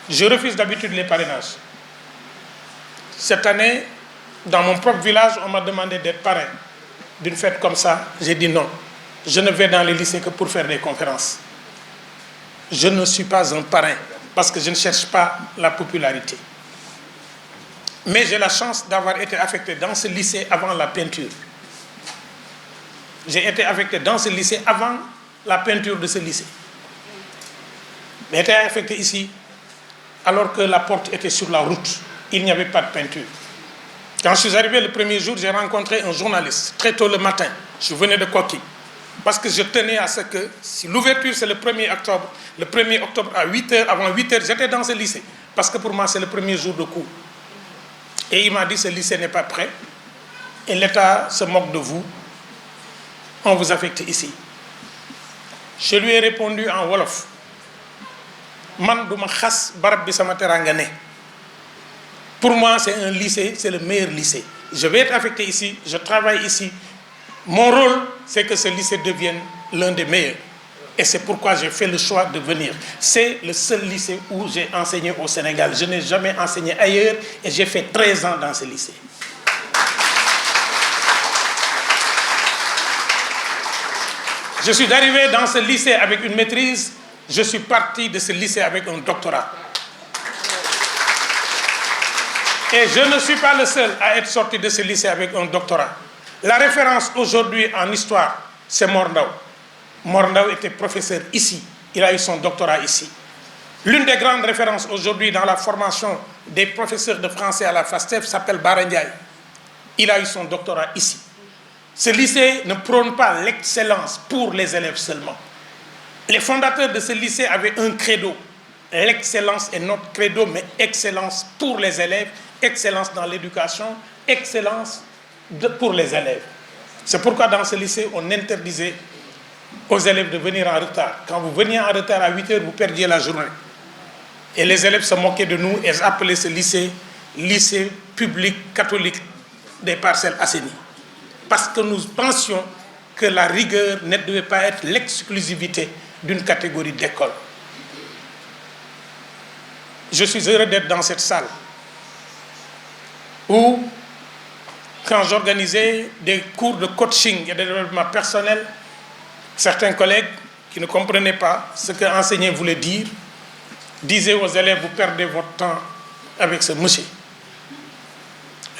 Je refuse d'habitude les parrainages. Cette année, dans mon propre village, on m'a demandé d'être parrain d'une fête comme ça. J'ai dit non. Je ne vais dans les lycées que pour faire des conférences. Je ne suis pas un parrain parce que je ne cherche pas la popularité. Mais j'ai la chance d'avoir été affecté dans ce lycée avant la peinture. J'ai été affecté dans ce lycée avant la peinture de ce lycée. J'ai été affecté ici alors que la porte était sur la route. Il n'y avait pas de peinture. Quand je suis arrivé le premier jour, j'ai rencontré un journaliste très tôt le matin. Je venais de Koki. Parce que je tenais à ce que, si l'ouverture c'est le 1er octobre, le 1er octobre à 8h, avant 8h, j'étais dans ce lycée. Parce que pour moi, c'est le premier jour de cours. Et il m'a dit, ce lycée n'est pas prêt. Et l'État se moque de vous. On vous affecte ici. Je lui ai répondu en Wolof. Man duma khas barab bi sama teranga ne. Pour moi, c'est un lycée, c'est le meilleur lycée. Je vais être affecté ici, je travaille ici. Mon rôle, c'est que ce lycée devienne l'un des meilleurs. Et c'est pourquoi j'ai fait le choix de venir. C'est le seul lycée où j'ai enseigné au Sénégal. Je n'ai jamais enseigné ailleurs et j'ai fait 13 ans dans ce lycée. Je suis arrivé dans ce lycée avec une maîtrise. Je suis parti de ce lycée avec un doctorat. Et je ne suis pas le seul à être sorti de ce lycée avec un doctorat. La référence aujourd'hui en histoire, c'est Mor Ndao. Mor Ndao était professeur ici. Il a eu son doctorat ici. L'une des grandes références aujourd'hui dans la formation des professeurs de français à la FASTEF s'appelle Bara Ndiaye. Il a eu son doctorat ici. Ce lycée ne prône pas l'excellence pour les élèves seulement. Les fondateurs de ce lycée avaient un credo. L'excellence est notre credo, mais excellence pour les élèves, excellence dans l'éducation, excellence pour les élèves. C'est pourquoi dans ce lycée, on interdisait aux élèves de venir en retard. Quand vous veniez en retard à 8h, vous perdiez la journée. Et les élèves se moquaient de nous et appelaient ce lycée, lycée public catholique des Parcelles Assainies. Parce que nous pensions que la rigueur ne devait pas être l'exclusivité d'une catégorie d'école. Je suis heureux d'être dans cette salle où, quand j'organisais des cours de coaching et de développement personnel, certains collègues qui ne comprenaient pas ce que enseigner voulait dire, disaient aux élèves, vous perdez votre temps avec ce monsieur.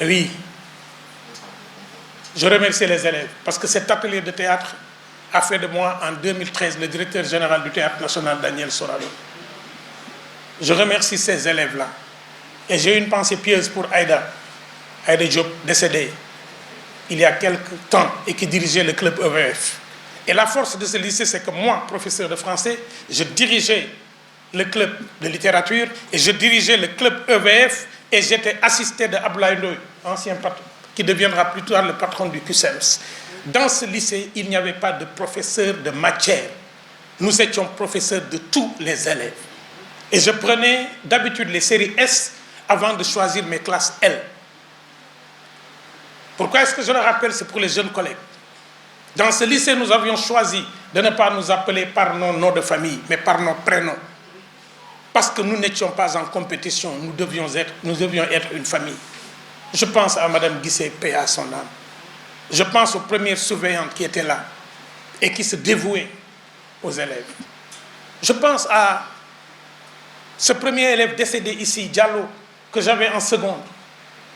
Oui, je remercie les élèves parce que cet atelier de théâtre a fait de moi, en 2013, le directeur général du Théâtre national, Daniel Sorano. Je remercie ces élèves-là. Et j'ai une pensée pieuse pour Aïda Diop, décédée il y a quelques temps et qui dirigeait le club EVF. Et la force de ce lycée, c'est que moi, professeur de français, je dirigeais le club de littérature et je dirigeais le club EVF et j'étais assisté de Abdoulaye Ndoye, ancien patron, qui deviendra plus tard le patron du QCEMS. Dans ce lycée, il n'y avait pas de professeur de matière. Nous étions professeurs de tous les élèves. Et je prenais d'habitude les séries S avant de choisir mes classes L. Pourquoi est-ce que je le rappelle? C'est pour les jeunes collègues. Dans ce lycée, nous avions choisi de ne pas nous appeler par nos noms de famille, mais par nos prénoms. Parce que nous n'étions pas en compétition, nous devions être une famille. Je pense à Mme Guissé, paix à son âme. Je pense aux premières surveillantes qui étaient là et qui se dévouaient aux élèves. Je pense à ce premier élève décédé ici, Diallo, que j'avais en seconde,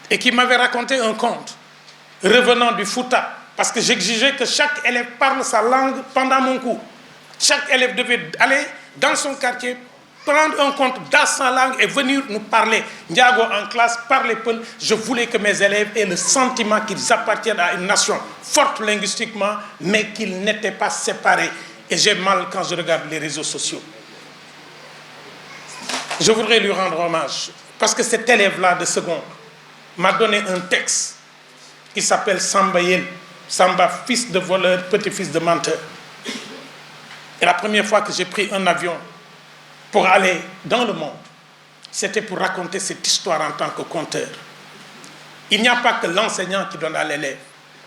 et qui m'avait raconté un conte revenant du Fouta, parce que j'exigeais que chaque élève parle sa langue pendant mon cours. Chaque élève devait aller dans son quartier, prendre un compte dans sa langue et venir nous parler. Ndiago en classe, parler Peul. Je voulais que mes élèves aient le sentiment qu'ils appartiennent à une nation forte linguistiquement, mais qu'ils n'étaient pas séparés. Et j'ai mal quand je regarde les réseaux sociaux. Je voudrais lui rendre hommage, parce que cet élève-là de seconde m'a donné un texte qui s'appelle Samba Yel. Samba, fils de voleur, petit-fils de menteur. Et la première fois que j'ai pris un avion pour aller dans le monde, c'était pour raconter cette histoire en tant que conteur. Il n'y a pas que l'enseignant qui donne à l'élève.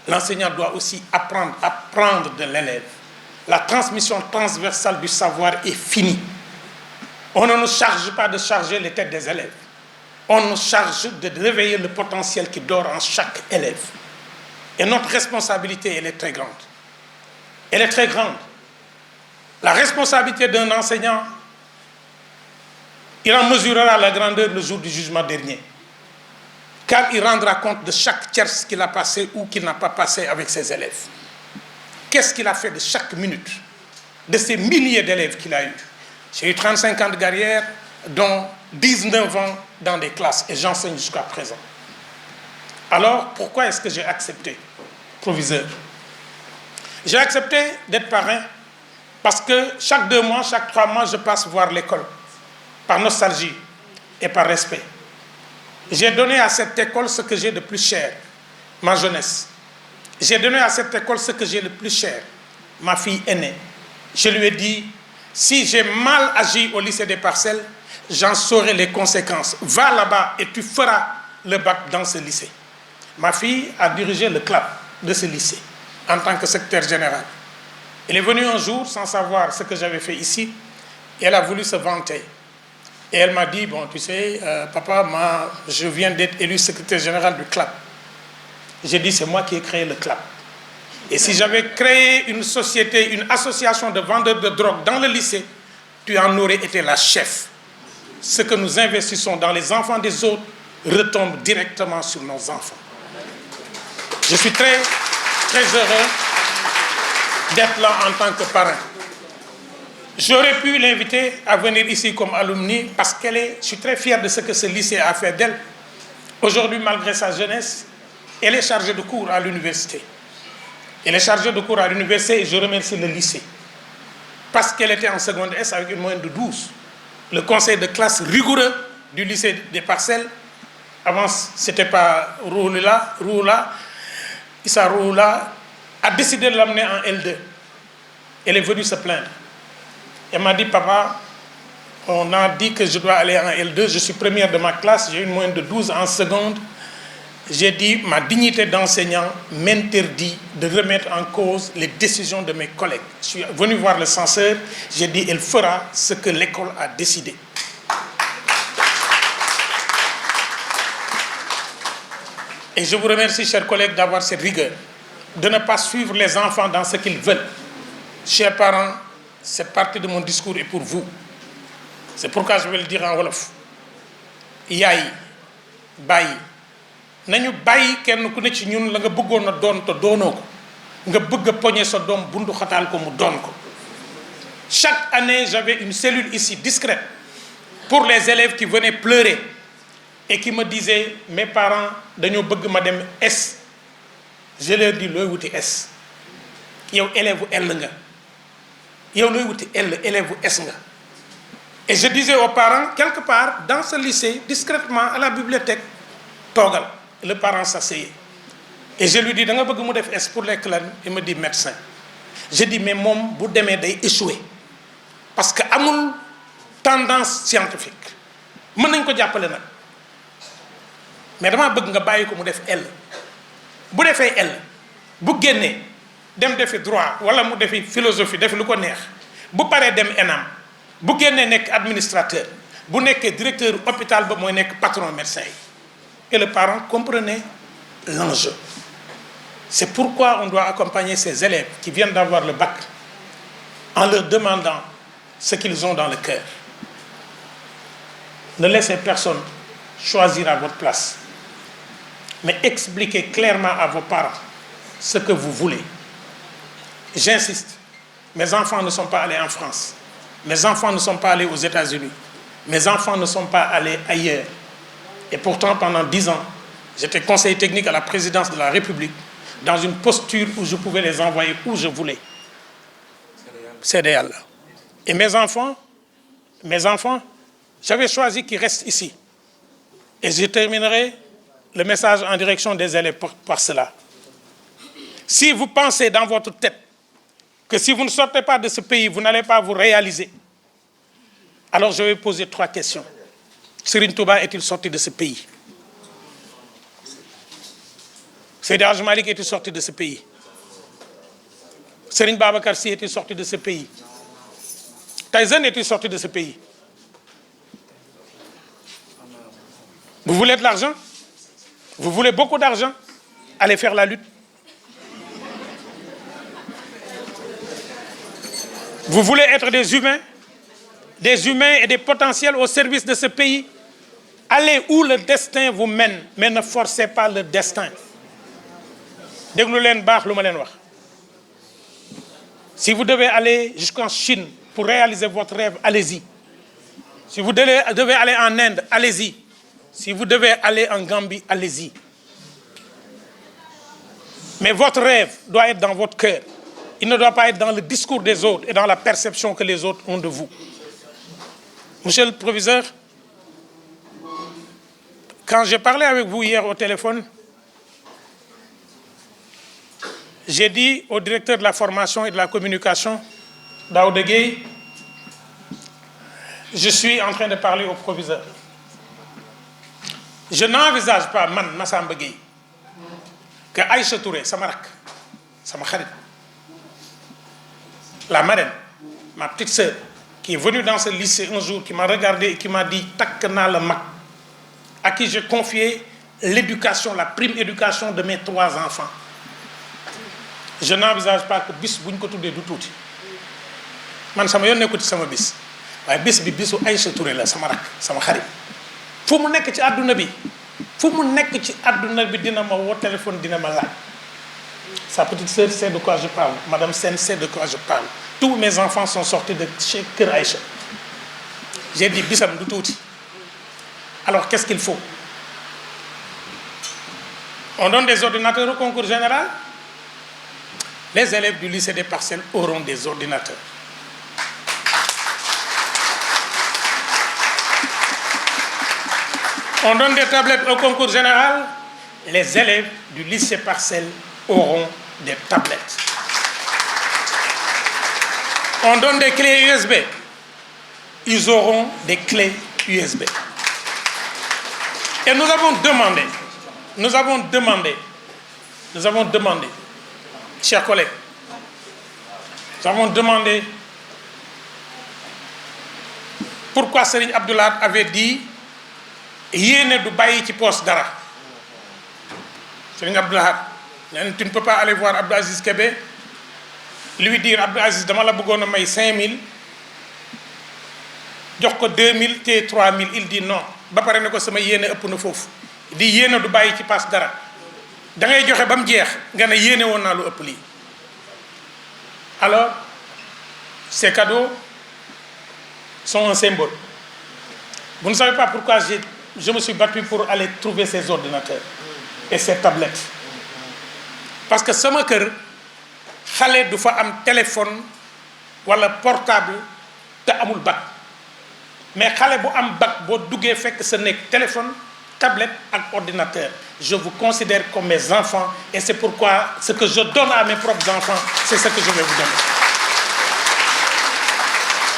L'enseignant doit aussi apprendre de l'élève. La transmission transversale du savoir est finie. On ne nous charge pas de charger les têtes des élèves. On nous charge de réveiller le potentiel qui dort en chaque élève. Et notre responsabilité, elle est très grande. Elle est très grande. La responsabilité d'un enseignant, il en mesurera la grandeur le jour du jugement dernier. Car il rendra compte de chaque tierce qu'il a passé ou qu'il n'a pas passé avec ses élèves. Qu'est-ce qu'il a fait de chaque minute, de ces milliers d'élèves qu'il a eu? J'ai eu 35 ans de carrière, dont 19 ans dans des classes, et j'enseigne jusqu'à présent. Alors, pourquoi est-ce que j'ai accepté, proviseur? J'ai accepté d'être parrain parce que chaque 2 mois, chaque 3 mois, je passe voir l'école, par nostalgie et par respect. J'ai donné à cette école ce que j'ai de plus cher, ma jeunesse. J'ai donné à cette école ce que j'ai le plus cher, ma fille aînée. Je lui ai dit, si j'ai mal agi au lycée des Parcelles, j'en saurai les conséquences. Va là-bas et tu feras le bac dans ce lycée. Ma fille a dirigé le club de ce lycée en tant que secrétaire général. Elle est venue un jour sans savoir ce que j'avais fait ici et elle a voulu se vanter. Et elle m'a dit, bon, tu sais, papa, je viens d'être élu secrétaire général du club. J'ai dit, c'est moi qui ai créé le club. Et si j'avais créé une société, une association de vendeurs de drogue dans le lycée, tu en aurais été la chef. Ce que nous investissons dans les enfants des autres retombe directement sur nos enfants. Je suis très, très heureux d'être là en tant que parrain. J'aurais pu l'inviter à venir ici comme alumni parce je suis très fier de ce que ce lycée a fait d'elle. Aujourd'hui, malgré sa jeunesse, elle est chargée de cours à l'université. Elle est chargée de cours à l'université et je remercie le lycée. Parce qu'elle était en seconde S avec une moyenne de 12. Le conseil de classe rigoureux du lycée des Parcelles, avant c'était pas Issa Roula, a décidé de l'amener en L2. Elle est venue se plaindre. Elle m'a dit, papa, on a dit que je dois aller en L2, je suis première de ma classe, j'ai une moyenne de 12 en seconde. J'ai dit, ma dignité d'enseignant m'interdit de remettre en cause les décisions de mes collègues. Je suis venu voir le censeur, j'ai dit, elle fera ce que l'école a décidé. Et je vous remercie, chers collègues, d'avoir cette rigueur, de ne pas suivre les enfants dans ce qu'ils veulent. Chers parents, cette partie de mon discours est pour vous. C'est pourquoi je vais le dire en wolof. Yaay, bayi, nañu bàyyi kenn ku ne ci ñun la nga bëggoon a doon te doonoo ko nga bëgg a poñe sa doom bundu xataal ko mu doon ko. Chaque année, j'avais une cellule ici discrète pour les élèves qui venaient pleurer et qui me disaient, mes parents dañoo bëgg ma dem S. Je leur dis, looy wuti S. yow élève L nga. yow looy wuti L, élève S nga. Et je disais aux parents, quelque part dans ce lycée, discrètement à la bibliothèque, toogal. Le parent s'asseyait. Et je lui dis, da nga bëgg mu def S pour les clan? Il me dit médecin. Je dis, mais moom bu demee day échouer. Parce que amul tendance scientifique. Mën nañ ko jàppale nag. Mais dama bëgg nga bàyyi ko mu def L. Bu defee L, bu génnee dem defi droit wala mu defi philosophie defi lu ko neex. Bu paree dem ENAM. Bu génnee nekk administrateur. Bu nekkee directeur hôpital ba mooy nekk patron médecin yi. Et le parent comprenait l'enjeu. C'est pourquoi on doit accompagner ces élèves qui viennent d'avoir le bac en leur demandant ce qu'ils ont dans le cœur. Ne laissez personne choisir à votre place, mais expliquez clairement à vos parents ce que vous voulez. J'insiste, mes enfants ne sont pas allés en France, mes enfants ne sont pas allés aux États-Unis, mes enfants ne sont pas allés ailleurs. Et pourtant, pendant 10 ans, j'étais conseiller technique à la présidence de la République, dans une posture où je pouvais les envoyer où je voulais. C'est réel. Et mes enfants, j'avais choisi qu'ils restent ici. Et je terminerai le message en direction des élèves par cela. Si vous pensez dans votre tête que si vous ne sortez pas de ce pays, vous n'allez pas vous réaliser, alors je vais poser 3 questions. Serigne Touba est-il sorti de ce pays? Seydi Hadji Malick est-il sorti de ce pays? Serigne Babacar Sy est-il sorti de ce pays? Tyson est-il sorti de ce pays? Vous voulez de l'argent? Vous voulez beaucoup d'argent? Allez faire la lutte. Vous voulez être des humains et des potentiels au service de ce pays? Allez où le destin vous mène, mais ne forcez pas le destin. Déglu leen baax lu ma leen wax. Si vous devez aller jusqu'en Chine pour réaliser votre rêve, allez-y. Si vous devez aller en Inde, allez-y. Si vous devez aller en Gambie, allez-y. Mais votre rêve doit être dans votre cœur. Il ne doit pas être dans le discours des autres et dans la perception que les autres ont de vous. Monsieur le proviseur, quand j'ai parlé avec vous hier au téléphone, j'ai dit au directeur de la formation et de la communication, Daouda Gueye, je suis en train de parler au proviseur. Je n'envisage pas, man, Massamba Gueye, que Aïcha Touré, sama rak, sama xarit, la marraine, ma petite sœur, qui est venue dans ce lycée un jour, qui m'a regardé et qui m'a dit « Takk naa la mag », à qui j'ai confié l'éducation, la prime éducation de mes 3 enfants. Je n'envisage pas que bis bu ñu ko tuddee du tuuti man sama yoon nekku ci sama bis waaye bis bi bisu Aïcha Touré la sama rak sama xarit fu mu nekk ci àdduna bi dina ma woo téléphone dina ma laaj. Sa petite sœur sait de quoi je parle, Madame Sen sait de quoi je parle. Tous mes enfants sont sortis de chez Kër Aïcha. J'ai dit bisam du tuuti. Alors qu'est-ce qu'il faut? On donne des ordinateurs au concours général. Les élèves du lycée des Parcelles auront des ordinateurs. On donne des tablettes au concours général. Les élèves du lycée Parcelles auront des tablettes. On donne des clés USB. Ils auront des clés USB. Et nous avons demandé, chers collègues, nous avons demandé pourquoi Serigne Abdou Lahad avait dit yéene du bàyyi ci poste dara. Serigne Abdou Lahad, tu ne peux pas aller voir Abdou Aziz Kébé, lui dire Abdou Aziz dama la bëggoon a may 5000 jox ko 2000 te 3000, il dit non ba pare ne ko sama yéene ëpp na foofu di yéene du bàyyi ci passe dara da ngay joxe ba mu jeex nga ne yéene woon naa lu ëpp lii. Alors ces cadeaux sont un symbole. Vous ne savez pas pourquoi je me suis battu pour aller trouver ces ordinateurs et ces tablettes. Parce que sama kër xale du fa am téléphone wala portable te amul bac. Mais xale bu am bac boo duggee fekk sa nekk téléphone, tablette ak ordinateur. Je vous considère comme mes enfants et c'est pourquoi ce que je donne à mes propres enfants, c'est ce que je vais vous donner.